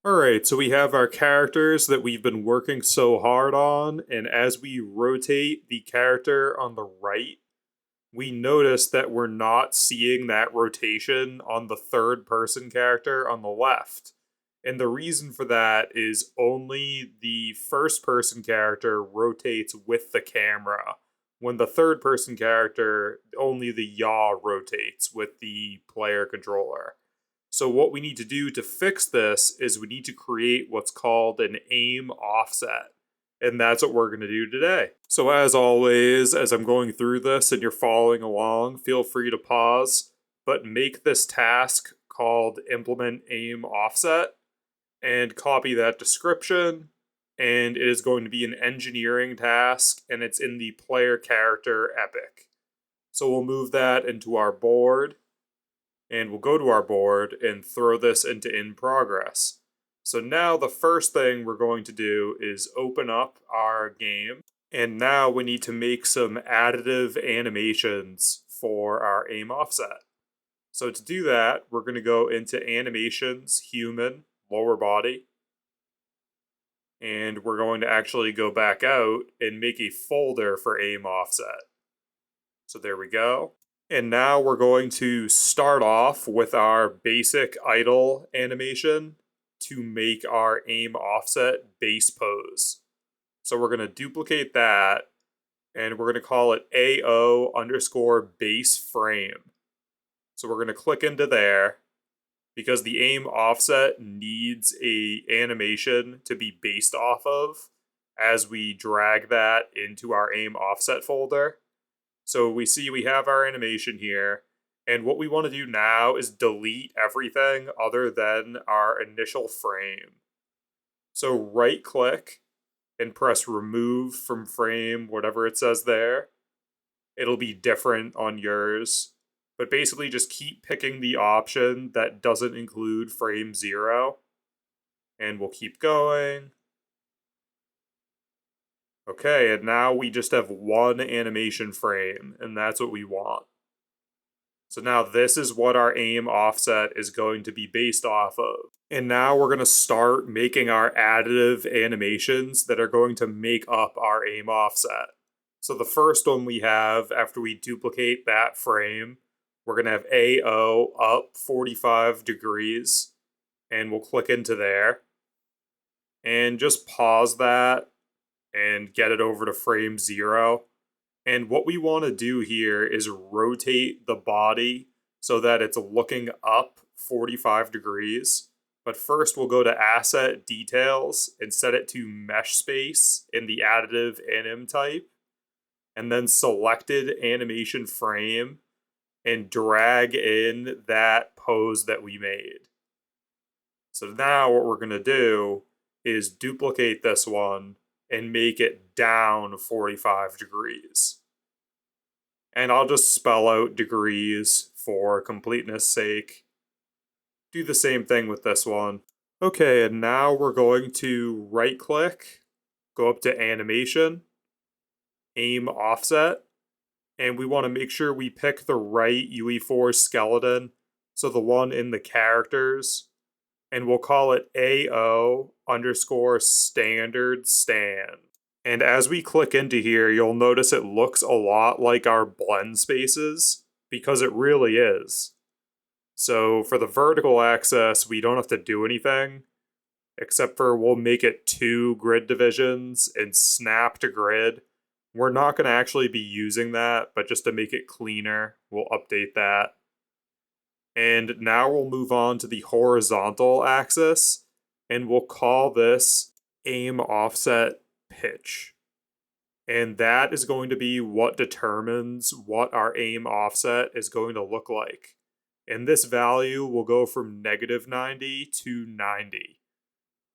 Alright, so we have our characters that we've been working so hard on, and as we rotate the character on the right, we notice that we're not seeing that rotation on the third person character on the left. And the reason for that is only the first person character rotates with the camera. When the third person character, only the yaw rotates with the player controller. So what we need to do to fix this is we need to create what's called an aim offset. And that's what we're going to do today. So as always, as I'm going through this and you're following along, feel free to pause, but make this task called implement aim offset and copy that description. And it is going to be an engineering task and it's in the player character epic. So we'll move that into our board and we'll go to our board and throw this into in progress. So now the first thing we're going to do is open up our game, and now we need to make some additive animations for our aim offset. So to do that, we're going to go into animations, human, lower body, and we're going to actually go back out and make a folder for aim offset. So there we go. And now we're going to start off with our basic idle animation to make our aim offset base pose. So we're going to duplicate that and we're going to call it AO underscore base frame. So we're going to click into there because the aim offset needs a animation to be based off of as we drag that into our aim offset folder. So we see we have our animation here, and what we want to do now is delete everything other than our initial frame. So right click and press remove from frame, whatever it says there. It'll be different on yours, but basically just keep picking the option that doesn't include frame 0, and we'll keep going. Okay, and now we just have one animation frame, and that's what we want. So now this is what our aim offset is going to be based off of. And now we're going to start making our additive animations that are going to make up our aim offset. So the first one we have, after we duplicate that frame, we're going to have AO up 45 degrees, and we'll click into there. And just pause that and get it over to frame 0. And what we want to do here is rotate the body so that it's looking up 45 degrees. But first we'll go to Asset Details and set it to Mesh Space in the Additive Anim type. And then Selected Animation Frame and drag in that pose that we made. So now what we're going to do is duplicate this one and make it down 45 degrees. And I'll just spell out degrees for completeness sake. Do the same thing with this one. Okay, and now we're going to right click, go up to animation, aim offset, and we want to make sure we pick the right UE4 skeleton, so the one in the characters, and we'll call it AO underscore standard stand. And as we click into here, you'll notice it looks a lot like our blend spaces, because it really is. So for the vertical axis, we don't have to do anything, except for we'll make it 2 grid divisions and snap to grid. We're not going to actually be using that, but just to make it cleaner, we'll update that. And now we'll move on to the horizontal axis, and we'll call this aim offset pitch. And that is going to be what determines what our aim offset is going to look like. And this value will go from -90 to 90.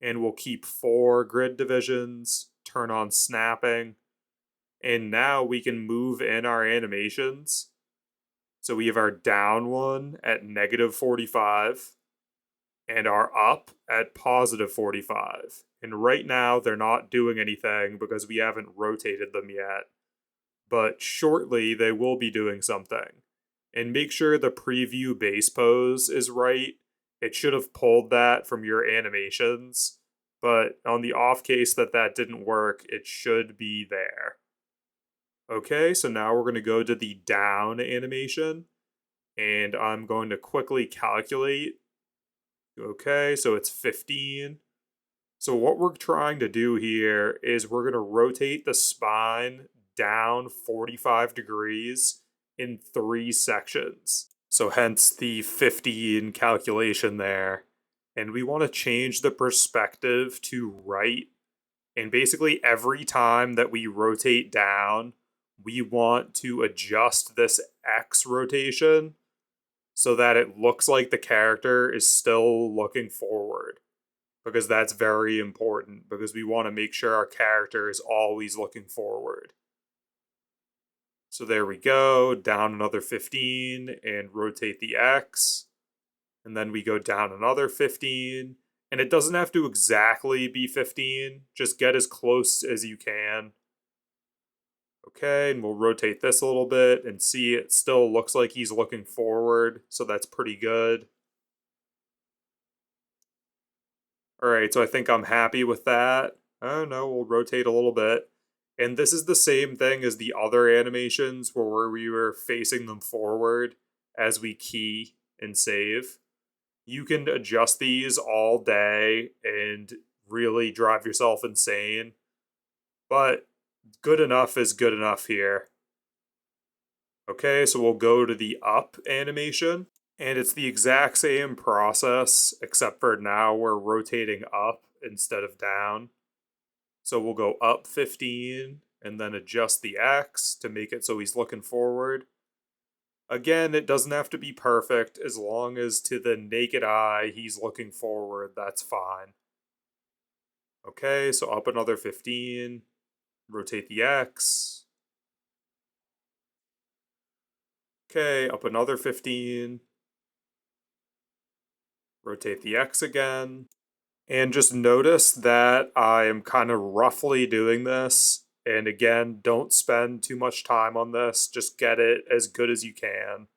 And we'll keep 4 grid divisions, turn on snapping, and now we can move in our animations. So we have our down one at -45 and our up at +45. And right now they're not doing anything because we haven't rotated them yet. But shortly they will be doing something. And make sure the preview base pose is right it should have pulled that from your animations. But on the off case that that didn't work, it should be there. Okay, so now we're going to go to the down animation, and I'm going to quickly calculate. Okay, so it's 15. So what we're trying to do here is we're going to rotate the spine down 45 degrees in 3 sections. So hence the 15 calculation there. And we want to change the perspective to right. And basically every time that we rotate down, we want to adjust this X rotation so that it looks like the character is still looking forward. Because that's very important, because we want to make sure our character is always looking forward. So there we go, down another 15 and rotate the X. And then we go down another 15. And it doesn't have to exactly be 15, just get as close as you can. Okay, and we'll rotate this a little bit and see it still looks like he's looking forward, so that's pretty good. Alright, so I think I'm happy with that. Oh no, we'll rotate a little bit. And this is the same thing as the other animations where we were facing them forward as we key and save. You can adjust these all day and really drive yourself insane. But good enough is good enough here. Okay, so we'll go to the up animation. And it's the exact same process, except for now we're rotating up instead of down. So we'll go up 15 and then adjust the X to make it so he's looking forward. Again, it doesn't have to be perfect. As long as to the naked eye he's looking forward, that's fine. Okay, so up another 15. Rotate the X. Okay, up another 15. Rotate the X again. And just notice that I am kind of roughly doing this. And again, don't spend too much time on this. Just get it as good as you can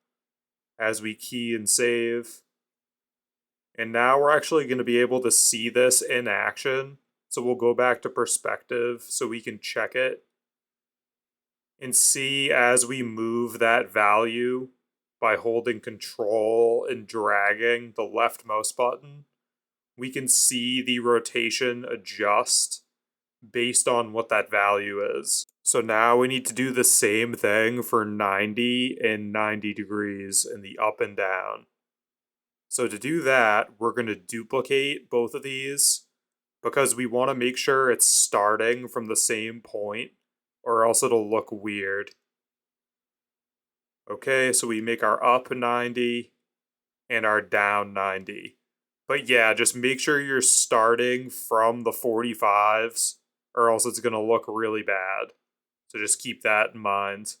as we key and save. And now we're actually going to be able to see this in action. So we'll go back to perspective so we can check it and see as we move that value by holding control and dragging the left mouse button. We can see the rotation adjust based on what that value is. So now we need to do the same thing for 90 and 90 degrees in the up and down. So to do that, we're going to duplicate both of these because we want to make sure it's starting from the same point or else it'll look weird. Okay, so we make our up 90 and our down 90. But yeah, just make sure you're starting from the 45s or else it's going to look really bad. So just keep that in mind.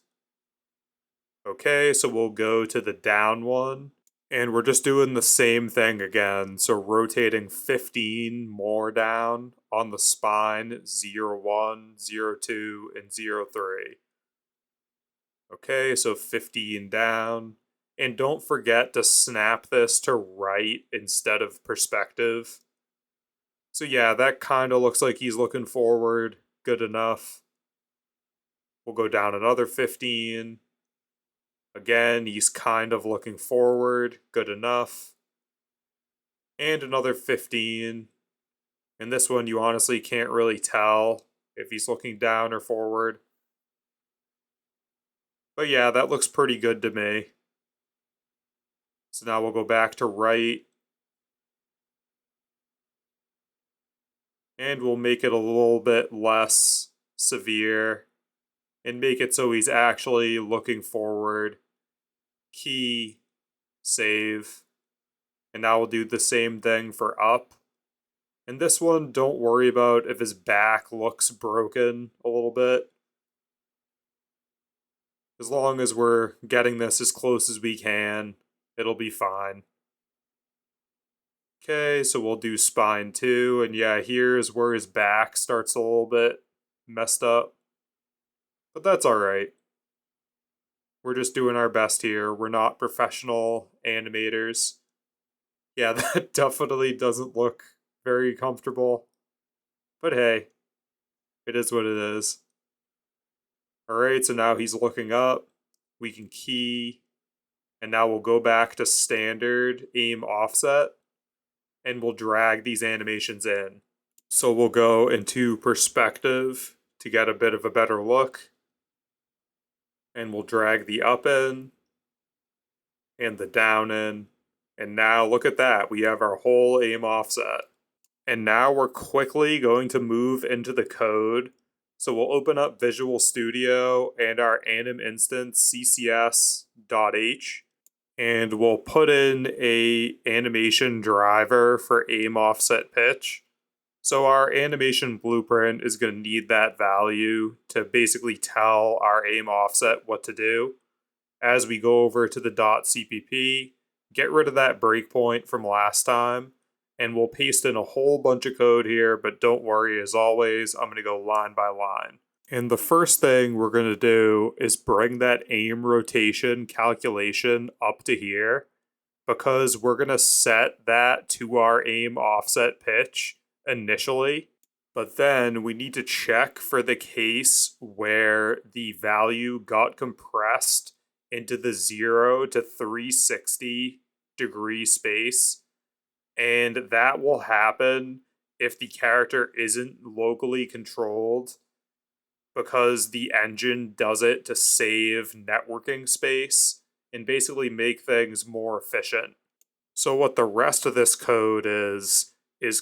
Okay, so we'll go to the down one. And we're just doing the same thing again. So rotating 15 more down on the spine, 0, 1, 0, 2, and 0, 3. Okay, so 15 down. And don't forget to snap this to right instead of perspective. So yeah, that kind of looks like he's looking forward. Good enough. We'll go down another 15. Again, he's kind of looking forward. Good enough. And another 15. And this one, you honestly can't really tell if he's looking down or forward. But yeah, that looks pretty good to me. So now we'll go back to right. And we'll make it a little bit less severe. And make it so he's actually looking forward. Key, save. And now we'll do the same thing for up. And this one, don't worry about if his back looks broken a little bit. As long as we're getting this as close as we can, it'll be fine. Okay, so we'll do spine 2, and yeah, here's where his back starts a little bit messed up. But that's alright. We're just doing our best here. We're not professional animators. Yeah, that definitely doesn't look very comfortable. But hey, it is what it is. Alright, so now he's looking up. We can key, and now we'll go back to standard aim offset, and we'll drag these animations in. So we'll go into perspective to get a bit of a better look, and we'll drag the up in and the down in. And now look at that, we have our whole aim offset. And now we're quickly going to move into the code. So we'll open up Visual Studio and our anim instance ccs.h, and we'll put in a animation driver for aim offset pitch. So our animation blueprint is going to need that value to basically tell our aim offset what to do. As we go over to the .cpp, get rid of that breakpoint from last time, and we'll paste in a whole bunch of code here, but don't worry, as always, I'm going to go line by line. And the first thing we're going to do is bring that aim rotation calculation up to here, because we're going to set that to our aim offset pitch initially, but then we need to check for the case where the value got compressed into the 0 to 360 degree space, and that will happen if the character isn't locally controlled, because the engine does it to save networking space and basically make things more efficient. So what the rest of this code is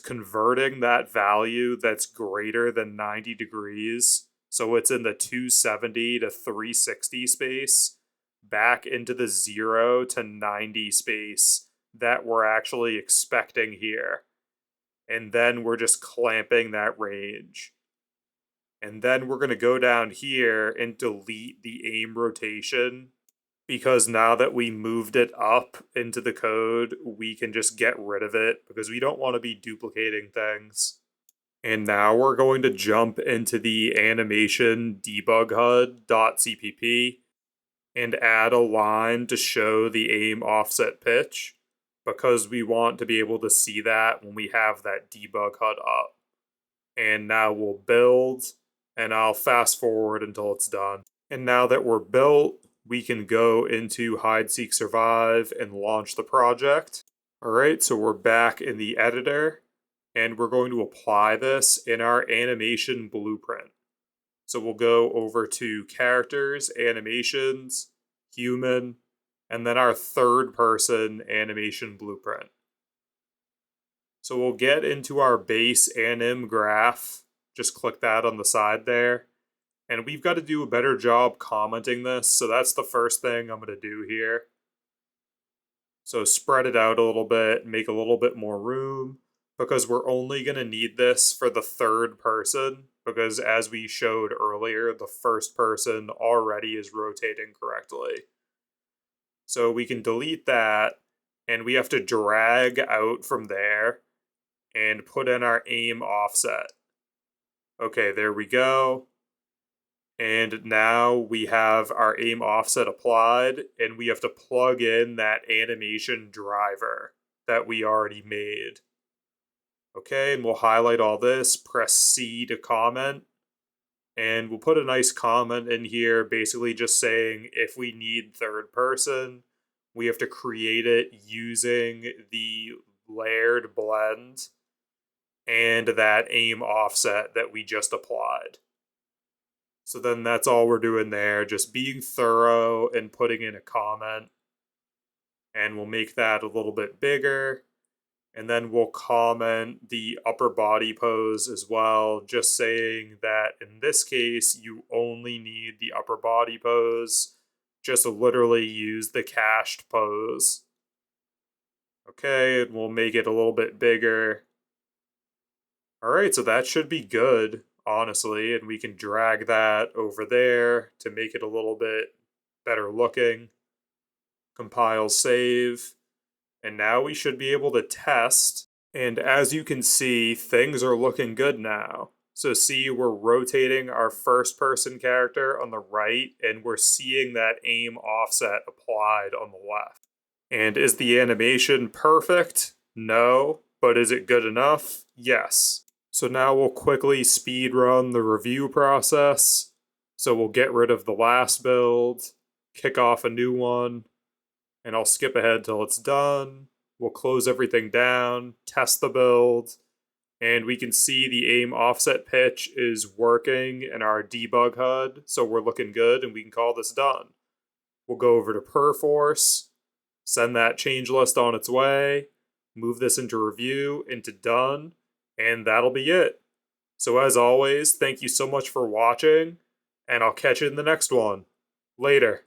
converting that value that's greater than 90 degrees, so it's in the 270 to 360 space, back into the 0 to 90 space that we're actually expecting here. And then we're just clamping that range. And then we're going to go down here and delete the aim rotation, because now that we moved it up into the code, we can just get rid of it because we don't want to be duplicating things. And now we're going to jump into the animation debug HUD.cpp and add a line to show the aim offset pitch, because we want to be able to see that when we have that debug HUD up. And now we'll build, and I'll fast forward until it's done. And now that we're built, we can go into hide, seek, survive and launch the project. Alright, so we're back in the editor, and we're going to apply this in our animation blueprint. So we'll go over to characters, animations, human, and then our third person animation blueprint. So we'll get into our base anim graph, just click that on the side there. And we've got to do a better job commenting this, so that's the first thing I'm going to do here. So spread it out a little bit, make a little bit more room, because we're only going to need this for the third person, because as we showed earlier, the first person already is rotating correctly. So we can delete that, and we have to drag out from there and put in our aim offset. Okay, there we go. And now we have our aim offset applied, and we have to plug in that animation driver that we already made. Okay, and we'll highlight all this, press C to comment, and we'll put a nice comment in here basically just saying if we need third person, we have to create it using the layered blend and that aim offset that we just applied. So then that's all we're doing there, just being thorough and putting in a comment. And we'll make that a little bit bigger. And then we'll comment the upper body pose as well, just saying that in this case, you only need the upper body pose. Just literally use the cached pose. Okay, and we'll make it a little bit bigger. Alright, so that should be good, honestly, and we can drag that over there to make it a little bit better looking. Compile, save, and now we should be able to test, and as you can see, things are looking good now. So see, we're rotating our first person character on the right, and we're seeing that aim offset applied on the left. And is the animation perfect? No, but is it good enough? Yes. So now we'll quickly speed run the review process. So we'll get rid of the last build, kick off a new one, and I'll skip ahead till it's done. We'll close everything down, test the build, and we can see the aim offset pitch is working in our debug HUD, so we're looking good and we can call this done. We'll go over to Perforce, send that change list on its way, move this into review, into done, and that'll be it. So as always, thank you so much for watching, and I'll catch you in the next one. Later.